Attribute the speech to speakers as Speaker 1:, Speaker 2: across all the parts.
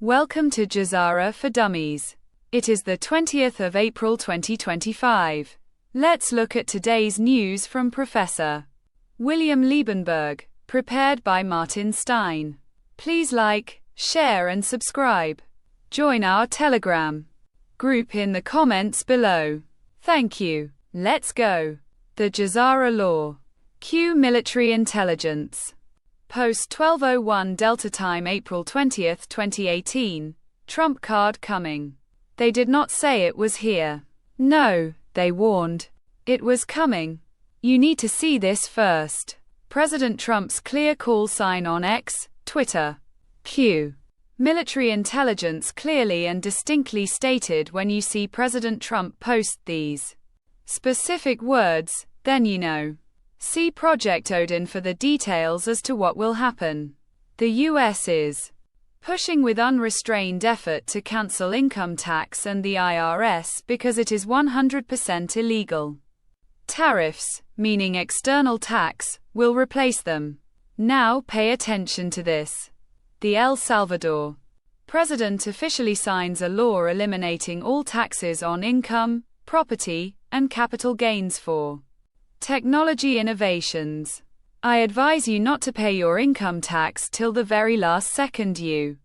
Speaker 1: Welcome to Jazara for Dummies. It is the 20th of April 2025. Let's look at today's news from Professor William Liebenberg, prepared by Martin Stein. Please like, share and subscribe. Join our Telegram group in the comments below. Thank you. Let's go. The Jazara Law. Q Military Intelligence. Post 12:01 Delta Time April 20, 2018. Trump card coming. They did not say it was here. No, they warned. It was coming. You need to see this first. President Trump's clear call sign on X, Twitter. Q. Military intelligence clearly and distinctly stated when you see President Trump post these specific words, then you know. See Project Odin for the details as to what will happen. The US is pushing with unrestrained effort to cancel income tax and the IRS because it is 100% illegal. Tariffs, meaning external tax, will replace them. Now pay attention to this. The El Salvador president officially signs a law eliminating all taxes on income, property, and capital gains for technology innovations. I advise you not to pay your income tax till the very last second you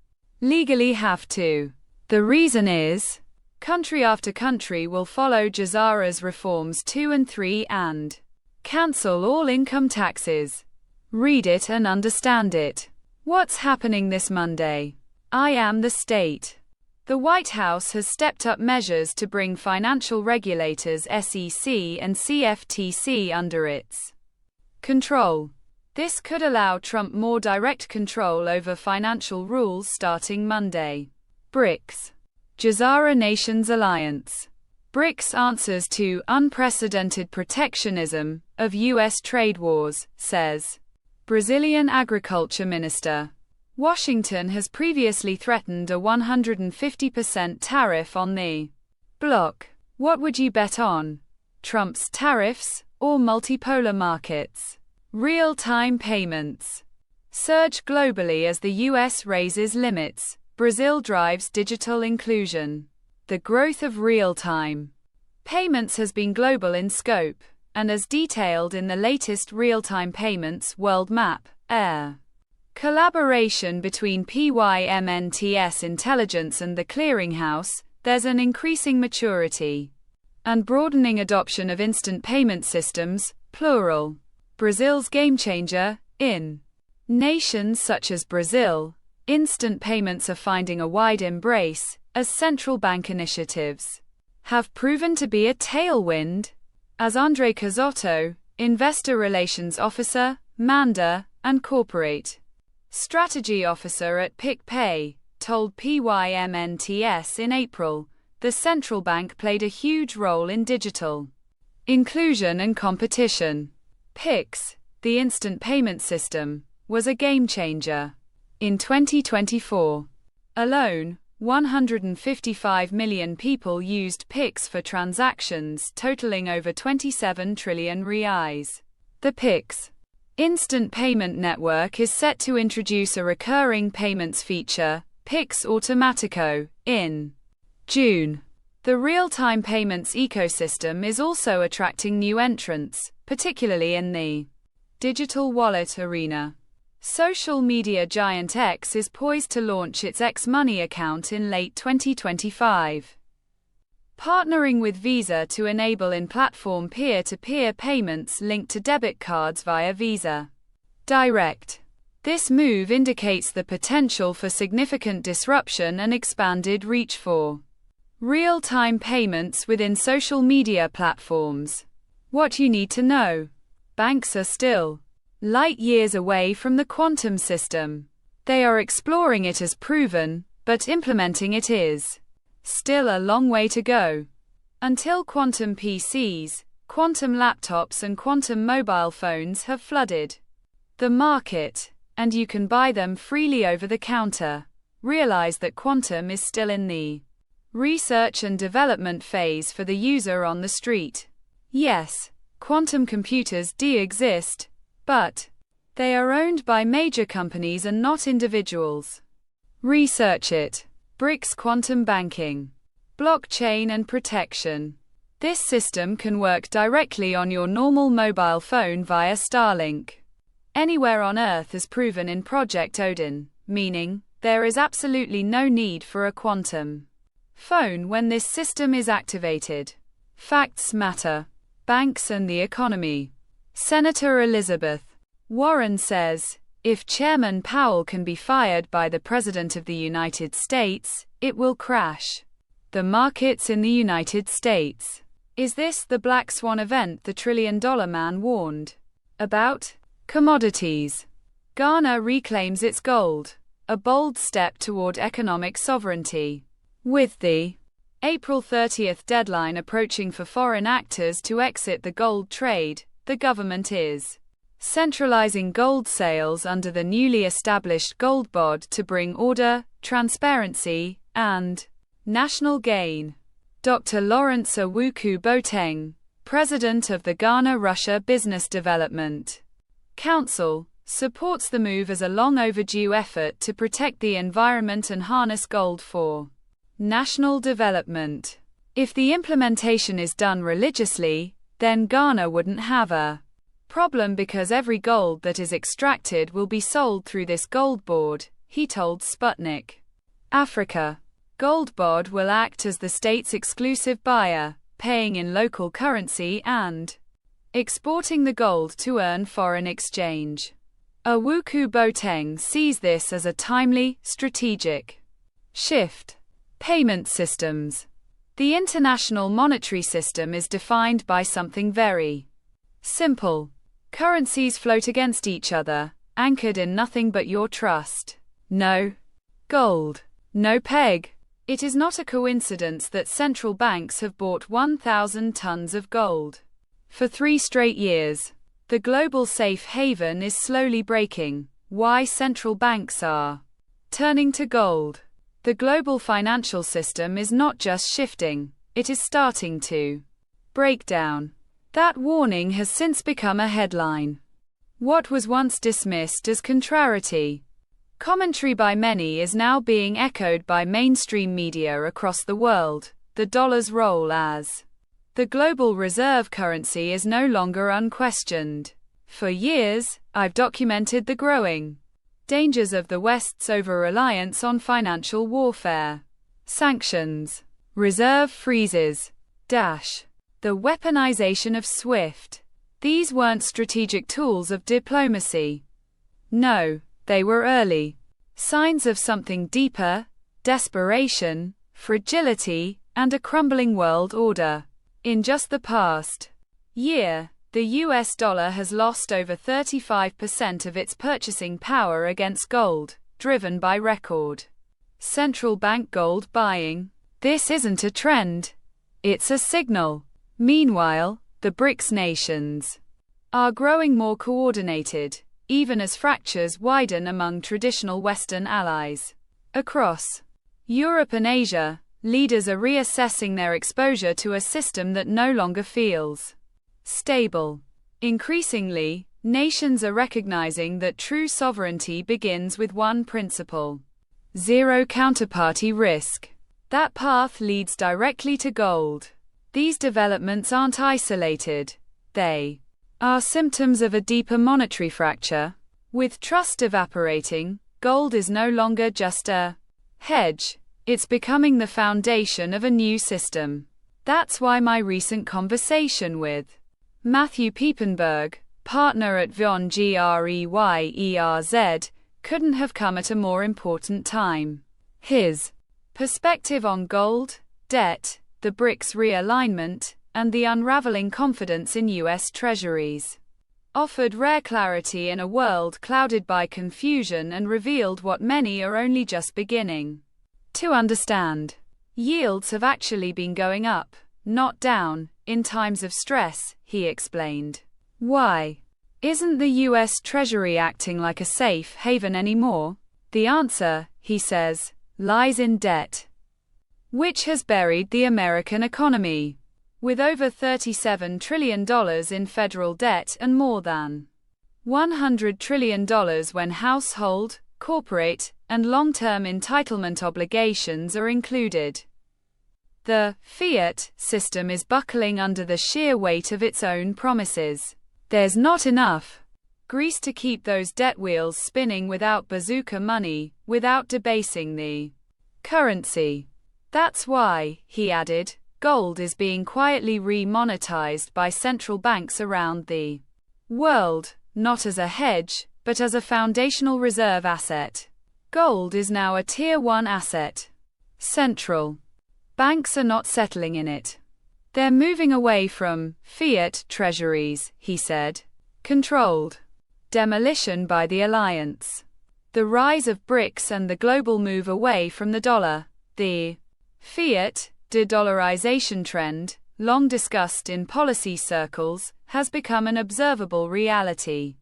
Speaker 1: legally have to. The reason is, country after country will follow Jazara's reforms 2 and 3 and cancel all income taxes. Read it and understand it. What's happening this Monday? I am the state. The White House has stepped up measures to bring financial regulators SEC and CFTC under its control. This could allow Trump more direct control over financial rules starting Monday. BRICS. Jazara Nations Alliance. BRICS answers to unprecedented protectionism of U.S. trade wars, says Brazilian Agriculture Minister. Washington has previously threatened a 150% tariff on the bloc. What would you bet on? Trump's tariffs or multipolar markets? Real-time payments surge globally as the US raises limits. Brazil drives digital inclusion. The growth of real-time payments has been global in scope, and as detailed in the latest real-time payments world map, collaboration between PYMNTS intelligence and the clearinghouse, there's an increasing maturity and broadening adoption of instant payment systems, plural. Brazil's game changer. In nations such as Brazil, instant payments are finding a wide embrace, as central bank initiatives have proven to be a tailwind. As Andre Cazotto, Investor Relations Officer, Manda, and Corporate Strategy Officer at PicPay, told PYMNTS in April, the central bank played a huge role in digital inclusion and competition. PIX, the instant payment system, was a game changer. In 2024 alone, 155 million people used PIX for transactions totaling over 27 trillion reais. The PIX instant payment network is set to introduce a recurring payments feature, PIX Automatico, in June. The real-time payments ecosystem is also attracting new entrants, particularly in the digital wallet arena. Social media giant X is poised to launch its X Money account in late 2025. Partnering with Visa to enable in-platform peer-to-peer payments linked to debit cards via Visa Direct. This move indicates the potential for significant disruption and expanded reach for real-time payments within social media platforms. What you need to know. Banks are still light years away from the quantum system. They are exploring it as proven, but implementing it is still a long way to go. Until quantum PCs, quantum laptops and quantum mobile phones have flooded the market, and you can buy them freely over the counter. Realize that quantum is still in the research and development phase for the user on the street. Yes, quantum computers do exist, but they are owned by major companies and not individuals. Research it. BRICS quantum banking. Blockchain and protection. This system can work directly on your normal mobile phone via Starlink. Anywhere on Earth as proven in Project Odin, meaning there is absolutely no need for a quantum phone when this system is activated. Facts matter. Banks and the economy. Senator Elizabeth Warren says, if Chairman Powell can be fired by the President of the United States, it will crash the markets in the United States. Is this the black swan event the trillion-dollar man warned about? Commodities. Ghana reclaims its gold. A bold step toward economic sovereignty. With the April 30th deadline approaching for foreign actors to exit the gold trade, the government is centralizing gold sales under the newly established Gold Board to bring order, transparency, and national gain. Dr. Lawrence Awuku Boateng, president of the Ghana-Russia Business Development Council, supports the move as a long overdue effort to protect the environment and harness gold for national development. If the implementation is done religiously, then Ghana wouldn't have a problem because every gold that is extracted will be sold through this gold board, he told Sputnik. Africa. Gold Board will act as the state's exclusive buyer, paying in local currency and exporting the gold to earn foreign exchange. Awuku Boateng sees this as a timely, strategic shift. Payment systems. The international monetary system is defined by something very simple. Currencies float against each other, anchored in nothing but your trust. No gold. No peg. It is not a coincidence that central banks have bought 1,000 tons of gold for 3 straight years. The global safe haven is slowly breaking. Why central banks are turning to gold. The global financial system is not just shifting, it is starting to break down. That warning has since become a headline. What was once dismissed as contrariety, commentary by many is now being echoed by mainstream media across the world. The dollar's role as the global reserve currency is no longer unquestioned. For years, I've documented the growing dangers of the West's over-reliance on financial warfare. Sanctions. Reserve freezes. The weaponization of SWIFT. These weren't strategic tools of diplomacy. No. They were early signs of something deeper: desperation, fragility, and a crumbling world order. In just the past year, the US dollar has lost over 35% of its purchasing power against gold, driven by record central bank gold buying. This isn't a trend, it's a signal. Meanwhile, the BRICS nations are growing more coordinated, even as fractures widen among traditional Western allies. Across Europe and Asia, leaders are reassessing their exposure to a system that no longer feels stable. Increasingly, nations are recognizing that true sovereignty begins with one principle: zero counterparty risk. That path leads directly to gold. These developments aren't isolated. They are symptoms of a deeper monetary fracture. With trust evaporating, gold is no longer just a hedge. It's becoming the foundation of a new system. That's why my recent conversation with Matthew Piepenburg, partner at Von Greyerz, couldn't have come at a more important time. His perspective on gold, debt, the BRICS realignment, and the unraveling confidence in U.S. treasuries offered rare clarity in a world clouded by confusion and revealed what many are only just beginning to understand. Yields have actually been going up, not down, in times of stress, he explained. Why isn't the U.S. Treasury acting like a safe haven anymore? The answer, he says, lies in debt, which has buried the American economy. With over $37 trillion in federal debt and more than $100 trillion when household, corporate, and long-term entitlement obligations are included. The fiat system is buckling under the sheer weight of its own promises. There's not enough grease to keep those debt wheels spinning without bazooka money, without debasing the currency. That's why, he added, gold is being quietly re-monetized by central banks around the world, not as a hedge, but as a foundational reserve asset. Gold is now a Tier 1 asset. Central banks are not settling in it. They're moving away from fiat treasuries, he said. Controlled demolition by the alliance. The rise of BRICS and the global move away from the dollar. The fiat de-dollarization trend, long discussed in policy circles, has become an observable reality.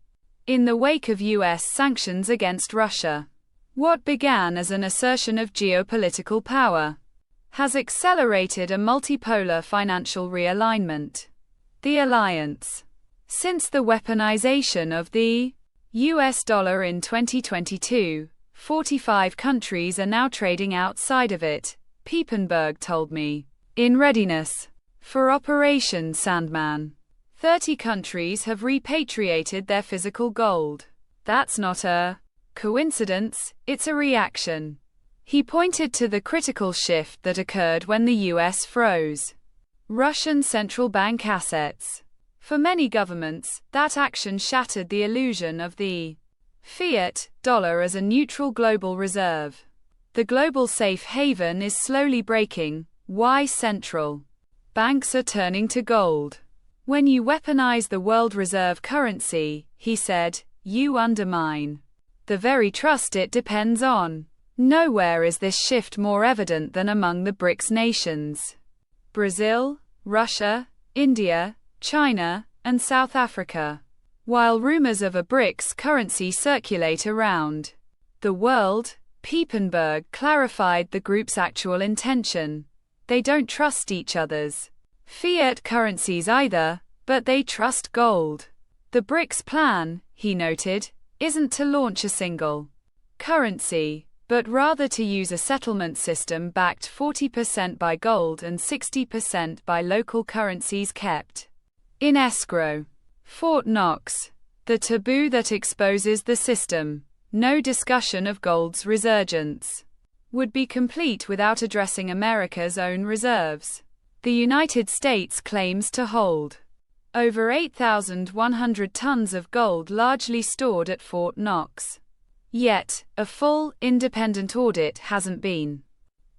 Speaker 1: In the wake of US sanctions against Russia, what began as an assertion of geopolitical power has accelerated a multipolar financial realignment. The alliance. Since the weaponization of the US dollar in 2022, 45 countries are now trading outside of it, Piepenburg told me. In readiness for Operation Sandman, 30 countries have repatriated their physical gold. That's not a coincidence, it's a reaction. He pointed to the critical shift that occurred when the US froze Russian central bank assets. For many governments, that action shattered the illusion of the fiat dollar as a neutral global reserve. The global safe haven is slowly breaking. Why central banks are turning to gold. When you weaponize the world reserve currency, he said, you undermine the very trust it depends on. Nowhere is this shift more evident than among the BRICS nations. Brazil, Russia, India, China, and South Africa. While rumors of a BRICS currency circulate around the world, Piepenburg clarified the group's actual intention. They don't trust each other's fiat currencies either, but they trust gold. The BRICS plan, he noted, isn't to launch a single currency, but rather to use a settlement system backed 40% by gold and 60% by local currencies kept in escrow. Fort Knox. The taboo that exposes the system. No discussion of gold's resurgence would be complete without addressing America's own reserves. The United States claims to hold over 8,100 tons of gold largely stored at Fort Knox. Yet, a full, independent audit hasn't been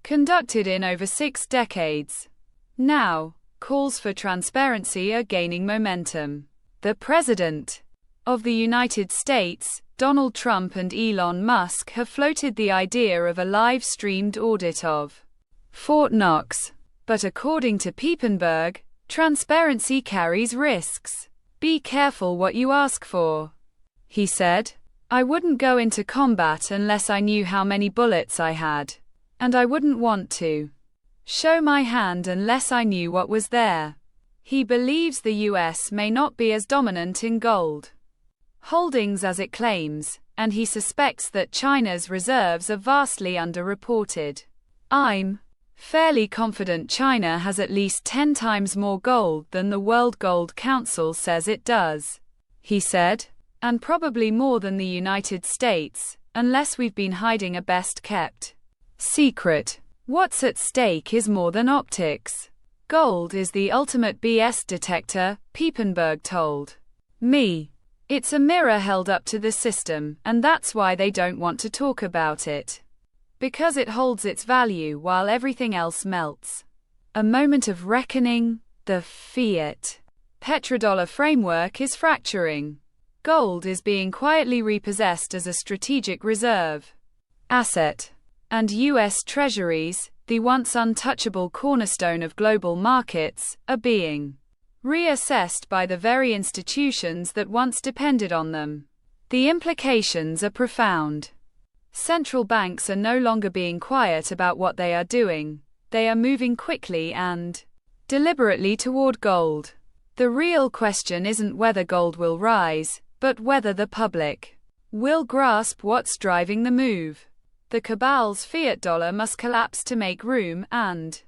Speaker 1: conducted in over 6 decades. Now, calls for transparency are gaining momentum. The President of the United States, Donald Trump, and Elon Musk have floated the idea of a live-streamed audit of Fort Knox. But according to Piepenburg, transparency carries risks. Be careful what you ask for, he said. I wouldn't go into combat unless I knew how many bullets I had. And I wouldn't want to show my hand unless I knew what was there. He believes the US may not be as dominant in gold holdings as it claims, and he suspects that China's reserves are vastly underreported. I'm fairly confident China has at least 10 times more gold than the World Gold Council says it does, he said, and probably more than the United States, unless we've been hiding a best-kept secret. What's at stake is more than optics. Gold is the ultimate BS detector, Piepenburg told me. It's a mirror held up to the system, and that's why they don't want to talk about it. Because it holds its value while everything else melts. A moment of reckoning. The fiat petrodollar framework is fracturing. Gold is being quietly repossessed as a strategic reserve asset. And US Treasuries, the once untouchable cornerstone of global markets, are being reassessed by the very institutions that once depended on them. The implications are profound. Central banks are no longer being quiet about what they are doing. They are moving quickly and deliberately toward gold. The real question isn't whether gold will rise, but whether the public will grasp what's driving the move. The cabal's fiat dollar must collapse to make room and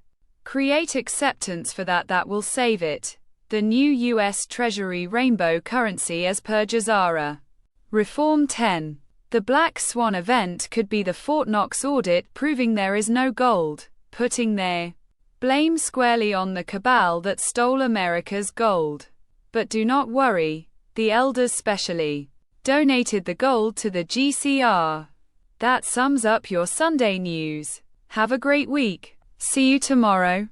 Speaker 1: create acceptance for that will save it. The new U.S. Treasury rainbow currency as per Jazara. Reform 10. The Black Swan event could be the Fort Knox audit proving there is no gold, putting their blame squarely on the cabal that stole America's gold. But do not worry, the elders specially donated the gold to the GCR. That sums up your Sunday news. Have a great week. See you tomorrow.